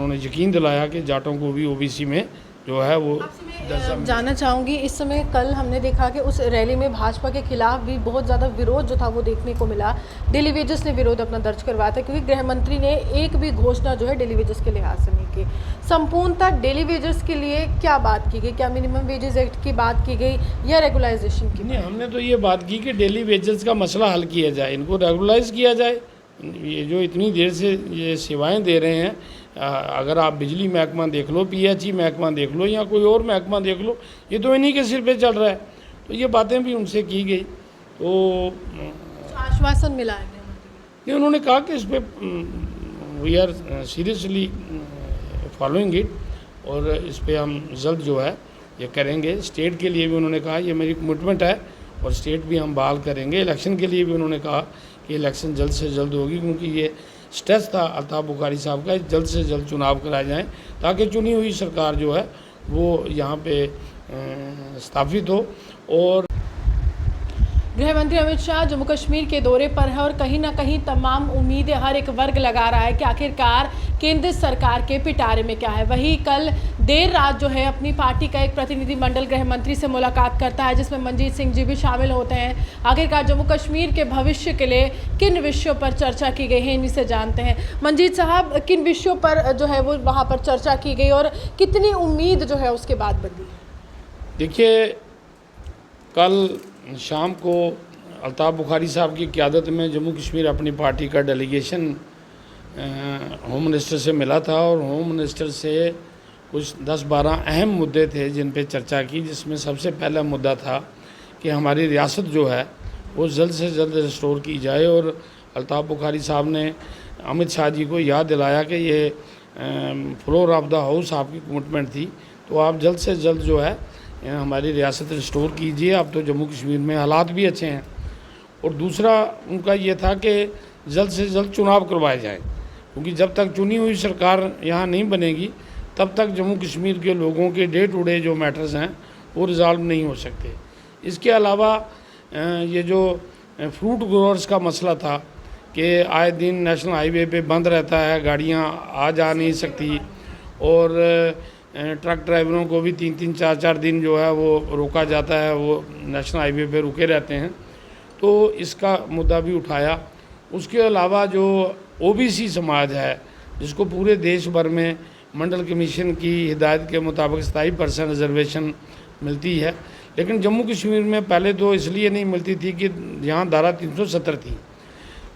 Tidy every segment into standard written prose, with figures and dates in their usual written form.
उन्होंने यकीन दिलाया कि जाटों को भी ओबीसी में जो है वो जानना चाहूँगी, इस समय कल हमने देखा कि उस रैली में भाजपा के खिलाफ भी बहुत ज़्यादा विरोध जो था वो देखने को मिला। डेली वेजेस ने विरोध अपना दर्ज करवाया था, क्योंकि गृह मंत्री ने एक भी घोषणा जो है डेली वेजेस के लिहाज से नहीं की। संपूर्णतः डेली वेजेस के लिए क्या बात की गई? क्या मिनिमम वेजेस एक्ट की बात की गई या रेगुलाइजेशन की? नहीं, हमने तो ये बात की कि डेली वेजेस का मसला हल किया जाए, इनको रेगुलाइज किया जाए। ये जो इतनी देर से ये सेवाएं दे रहे हैं, अगर आप बिजली महकमा देख लो, पीएचई महकमा देख लो, या कोई और महकमा देख लो, ये तो इन्हीं के सिर पे चल रहा है। तो ये बातें भी उनसे की गई, तो आश्वासन मिला है ये उन्होंने कहा कि इस पर we are seriously following it, और इस पर हम जल्द जो है ये करेंगे। स्टेट के लिए भी उन्होंने कहा ये मेरी कमिटमेंट है, और स्टेट भी हम बहाल करेंगे। इलेक्शन के लिए भी उन्होंने कहा कि इलेक्शन जल्द से जल्द होगी, क्योंकि ये स्ट्रेस था अल्ताफ़ बुखारी साहब का, जल्द से जल्द चुनाव कराए जाएं, ताकि चुनी हुई सरकार जो है वो यहाँ पे स्थापित हो। और गृह मंत्री अमित शाह जम्मू कश्मीर के दौरे पर है, और कहीं ना कहीं तमाम उम्मीदें हर एक वर्ग लगा रहा है कि आखिरकार केंद्र सरकार के पिटारे में क्या है। वही कल देर रात जो है अपनी पार्टी का एक प्रतिनिधिमंडल गृह मंत्री से मुलाकात करता है, जिसमें मंजीत सिंह जी भी शामिल होते हैं। आखिरकार जम्मू कश्मीर के भविष्य के लिए किन विषयों पर चर्चा की गई है, इन्हीं से जानते हैं। मंजीत साहब, किन विषयों पर जो है वो वहाँ पर चर्चा की गई और कितनी उम्मीद जो है उसके बाद बनी? देखिए, कल शाम को अल्ताफ़ बुखारी साहब की क़यादत में जम्मू कश्मीर अपनी पार्टी का डेलीगेशन होम मिनिस्टर से मिला था, और होम मिनिस्टर से कुछ 10-12 अहम मुद्दे थे जिन पे चर्चा की, जिसमें सबसे पहला मुद्दा था कि हमारी रियासत जो है वो जल्द से जल्द रिस्टोर की जाए। और अल्ताफ़ बुखारी साहब ने अमित शाह जी को याद दिलाया कि ये फ्लोर ऑफ द हाउस आपकी कमिटमेंट थी, तो आप जल्द से जल्द जो है हमारी रियासत रिस्टोर कीजिए। अब तो जम्मू कश्मीर में हालात भी अच्छे हैं। और दूसरा उनका ये था कि जल्द से जल्द चुनाव करवाए जाएं, क्योंकि जब तक चुनी हुई सरकार यहाँ नहीं बनेगी तब तक जम्मू कश्मीर के लोगों के डे टू डे जो मैटर्स हैं वो रिजॉल्व नहीं हो सकते। इसके अलावा ये जो फ्रूट ग्रोअर्स का मसला था कि आए दिन नेशनल हाईवे पे बंद रहता है, गाड़ियाँ आ जा नहीं सकती, और ट्रक ड्राइवरों को भी 3-3, 4-4 दिन जो है वो रोका जाता है, वो नेशनल हाईवे पे रुके रहते हैं, तो इसका मुद्दा भी उठाया। उसके अलावा जो ओबीसी समाज है, जिसको पूरे देश भर में मंडल कमीशन की हिदायत के मुताबिक 27% रिजर्वेशन मिलती है, लेकिन जम्मू कश्मीर में पहले तो इसलिए नहीं मिलती थी कि यहाँ धारा 370 थी।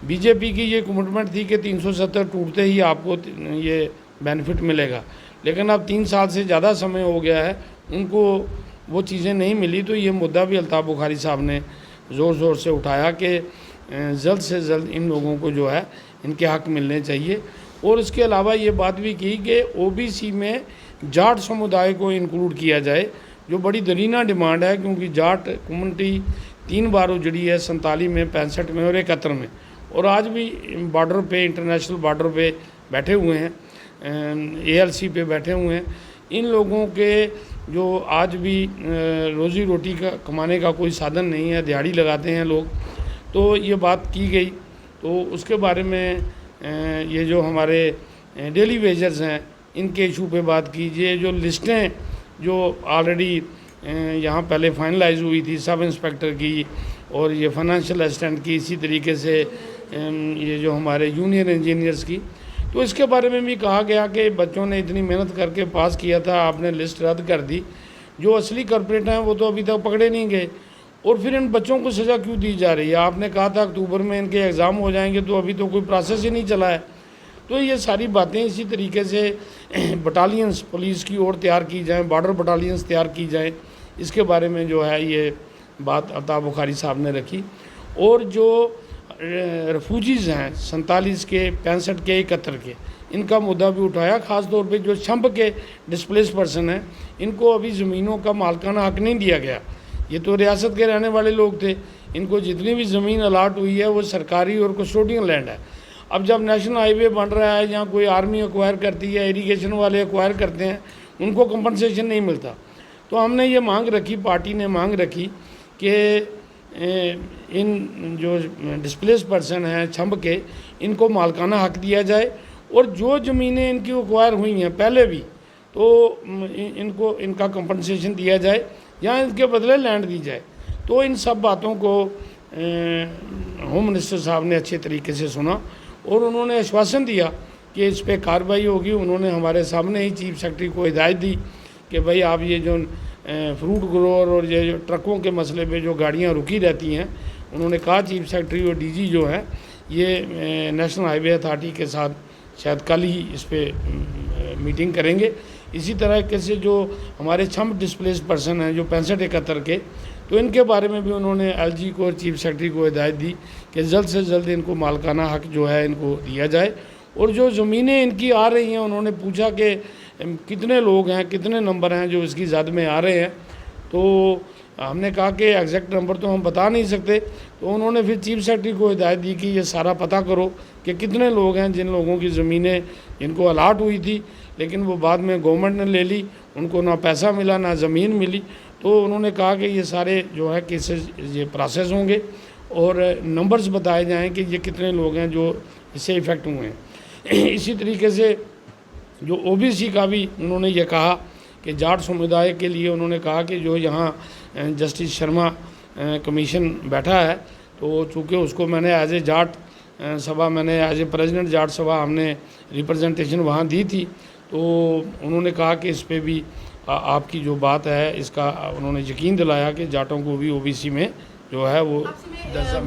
बीजेपी की ये कमिटमेंट थी कि 370 टूटते ही आपको ये बेनिफिट मिलेगा, लेकिन अब 3 साल से ज़्यादा समय हो गया है, उनको वो चीज़ें नहीं मिली। तो ये मुद्दा भी अल्ताफ़ बुखारी साहब ने ज़ोर ज़ोर से उठाया कि जल्द से जल्द इन लोगों को जो है इनके हक़ मिलने चाहिए। और इसके अलावा ये बात भी की कि ओबीसी में जाट समुदाय को इंक्लूड किया जाए, जो बड़ी दरीना डिमांड है, क्योंकि जाट कम्युनिटी 3 बार उजड़ी है, 47 में, 65 में और 71 में, और आज भी बॉर्डर पे, इंटरनेशनल बॉर्डर पे बैठे हुए हैं, ALC पे बैठे हुए हैं। इन लोगों के जो आज भी रोज़ी रोटी का कमाने का कोई साधन नहीं है, दिहाड़ी लगाते हैं लोग, तो ये बात की गई। तो उसके बारे में ये जो हमारे डेली वेजर्स हैं इनके इशू पे बात कीजिए। जो लिस्टें जो ऑलरेडी यहाँ पहले फाइनलाइज हुई थी सब इंस्पेक्टर की और ये फाइनेंशियल असिस्टेंट की, इसी तरीके से ये जो हमारे जूनियर इंजीनियर्स की, तो इसके बारे में भी कहा गया कि बच्चों ने इतनी मेहनत करके पास किया था, आपने लिस्ट रद्द कर दी। जो असली कॉर्पोरेट हैं वो तो अभी तक पकड़े नहीं गए, और फिर इन बच्चों को सज़ा क्यों दी जा रही है? आपने कहा था अक्टूबर में इनके एग्ज़ाम हो जाएंगे, तो अभी तो कोई प्रोसेस ही नहीं चला है। तो ये सारी बातें इसी तरीके से बटालियंस पुलिस की ओर तैयार की जाएँ, बॉर्डर बटालियंस तैयार की जाएँ, इसके बारे में जो है ये बात अल्ताफ़ बुखारी साहब ने रखी। और जो रेफ्यूजीज़ हैं 47 के, 65 के, 71 के, इनका मुद्दा भी उठाया। ख़ास तौर पे जो छंब के डिस्प्लेस पर्सन हैं, इनको अभी ज़मीनों का मालिकाना हक़ नहीं दिया गया। ये तो रियासत के रहने वाले लोग थे, इनको जितनी भी ज़मीन अलाट हुई है वो सरकारी और कस्टोडियन लैंड है। अब जब नेशनल हाईवे बन रहा है, जहाँ कोई आर्मी एक्वायर करती है, इरीगेशन वाले एक्वायर करते हैं, उनको कंपनसेशन नहीं मिलता। तो हमने ये मांग रखी, पार्टी ने मांग रखी कि इन जो डिस्प्लेस पर्सन हैं छंब के, इनको मालिकाना हक़ दिया जाए और जो ज़मीनें इनकी एक्वायर हुई हैं पहले भी, तो इनका कंपनसेशन दिया जाए या इनके बदले लैंड दी जाए। तो इन सब बातों को होम मिनिस्टर साहब ने अच्छे तरीके से सुना और उन्होंने आश्वासन दिया कि इस पर कार्रवाई होगी। उन्होंने हमारे सामने ही चीफ सेक्रेटरी को हिदायत दी कि भाई आप ये जो फ्रूट ग्रोअर और ये जो ट्रकों के मसले पे जो गाड़ियाँ रुकी रहती हैं, उन्होंने कहा चीफ सेक्रेटरी और डीजी जो है ये नेशनल हाईवे अथॉरिटी के साथ शायद कल ही इस पर मीटिंग करेंगे। इसी तरह से जो हमारे 6 डिस्प्लेस पर्सन हैं जो 65-71 के, तो इनके बारे में भी उन्होंने एलजी को और चीफ सेक्रेटरी को हिदायत दी कि जल्द से जल्द इनको मालकाना हक जो है इनको दिया जाए। और जो ज़मीनें इनकी आ रही हैं, उन्होंने पूछा कि कितने लोग हैं, कितने नंबर हैं जो इसकी ज़द में आ रहे हैं। तो हमने कहा कि एग्जैक्ट नंबर तो हम बता नहीं सकते। तो उन्होंने फिर चीफ सेक्रेटरी को हिदायत दी कि ये सारा पता करो कि कितने लोग हैं जिन लोगों की ज़मीनें इनको अलाट हुई थी लेकिन वो बाद में गवर्नमेंट ने ले ली, उनको ना पैसा मिला ना ज़मीन मिली। तो उन्होंने कहा कि ये सारे जो है केसेस ये प्रोसेस होंगे और नंबर्स बताए जाएँ कि ये कितने लोग हैं जो इससे इफ़ेक्ट हुए हैं। इसी तरीके से जो ओबीसी का भी उन्होंने ये कहा कि जाट समुदाय के लिए उन्होंने कहा कि जो यहाँ जस्टिस शर्मा कमीशन बैठा है, तो चूँकि उसको मैंने एज ए जाट सभा, मैंने एज ए प्रेसिडेंट जाट सभा हमने रिप्रेजेंटेशन वहाँ दी थी। तो उन्होंने कहा कि इस पे भी आपकी जो बात है इसका उन्होंने यकीन दिलाया कि जाटों को भी ओबीसी में जो है वो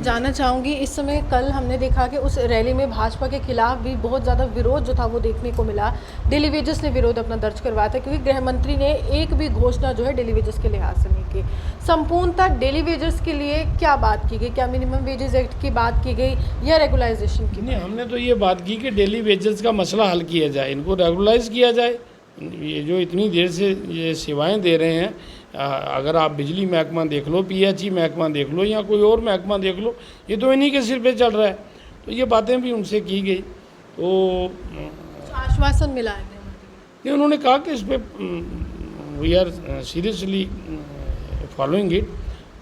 जानना चाहूँगी, इस समय कल हमने देखा कि उस रैली में भाजपा के खिलाफ भी बहुत ज़्यादा विरोध जो था वो देखने को मिला। डेली वेजेस ने विरोध अपना दर्ज करवाया था क्योंकि गृह मंत्री ने एक भी घोषणा जो है डेली वेजेस के लिहाज से नहीं की। संपूर्णतः डेली वेजेस के लिए क्या बात की गई? क्या मिनिमम वेजेस एक्ट की बात की गई या रेगुलाइजेशन की? नहीं, हमने तो ये बात की कि डेली वेजेस का मसला हल किया जाए, इनको रेगुलाइज किया जाए। ये जो इतनी देर से ये सेवाएँ दे रहे हैं, अगर आप बिजली महकमा देख लो, पीएचई महकमा देख लो या कोई और महकमा देख लो, ये तो इन्हीं के सिर पे चल रहा है। तो ये बातें भी उनसे की गई। तो आश्वासन मिला है ये उन्होंने कहा कि इस पर we are seriously following it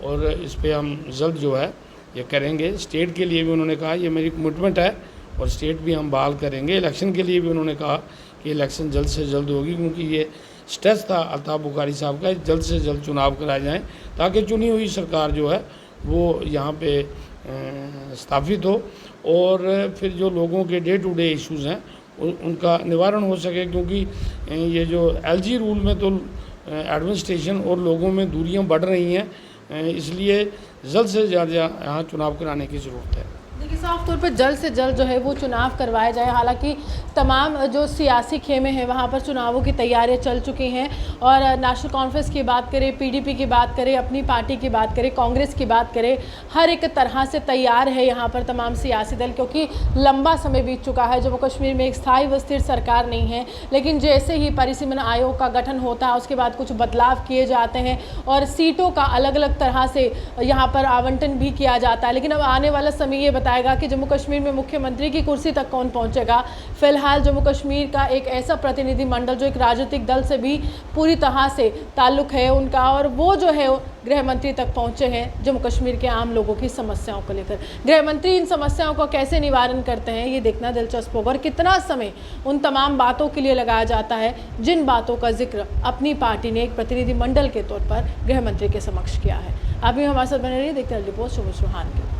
और इस पर हम जल्द जो है ये करेंगे। स्टेट के लिए भी उन्होंने कहा ये मेरी कमिटमेंट है और स्टेट भी हम बहाल करेंगे। इलेक्शन के लिए भी उन्होंने कहा कि इलेक्शन जल्द से जल्द होगी, क्योंकि ये स्ट्रेस था अल्ताफ बुखारी साहब का, जल्द से जल्द चुनाव कराए जाएं ताकि चुनी हुई सरकार जो है वो यहाँ पे स्थापित हो और फिर जो लोगों के डे टू डे इश्यूज़ हैं उनका निवारण हो सके। क्योंकि ये जो एलजी रूल में तो एडमिनिस्ट्रेशन और लोगों में दूरियां बढ़ रही हैं, इसलिए जल्द से जल्द यहाँ चुनाव कराने की ज़रूरत है। देखिए, साफ तौर पर जल्द से जल्द जो है वो चुनाव करवाया जाए। हालांकि तमाम जो सियासी खेमे हैं वहाँ पर चुनावों की तैयारियां चल चुकी हैं और नेशनल कॉन्फ्रेंस की बात करें, पीडीपी की बात करें, अपनी पार्टी की बात करें, कांग्रेस की बात करें, हर एक तरह से तैयार है यहाँ पर तमाम सियासी दल, क्योंकि लंबा समय बीत चुका है। जम्मू कश्मीर में एक स्थायी व स्थिर सरकार नहीं है, लेकिन जैसे ही परिसीमन आयोग का गठन होता है उसके बाद कुछ बदलाव किए जाते हैं और सीटों का अलग अलग तरह से यहाँ पर आवंटन भी किया जाता है। लेकिन अब आने वाला समय ये बताएगा कि जम्मू कश्मीर में मुख्यमंत्री की कुर्सी तक कौन पहुंचेगा। फिलहाल जम्मू कश्मीर का एक ऐसा प्रतिनिधि मंडल जो एक राजनीतिक दल से भी पूरी तरह से ताल्लुक है उनका, और वो जो है गृह मंत्री तक पहुंचे हैं जम्मू कश्मीर के आम लोगों की समस्याओं को लेकर। गृह मंत्री इन समस्याओं को कैसे निवारण करते हैं ये देखना दिलचस्प होगा और कितना समय उन तमाम बातों के लिए लगाया जाता है जिन बातों का जिक्र अपनी पार्टी ने एक प्रतिनिधि मंडल के तौर पर गृह मंत्री के समक्ष किया है। आप भी हमारे साथ बने रहिए, देखते हैं रिपोर्ट सुमित चौहान की।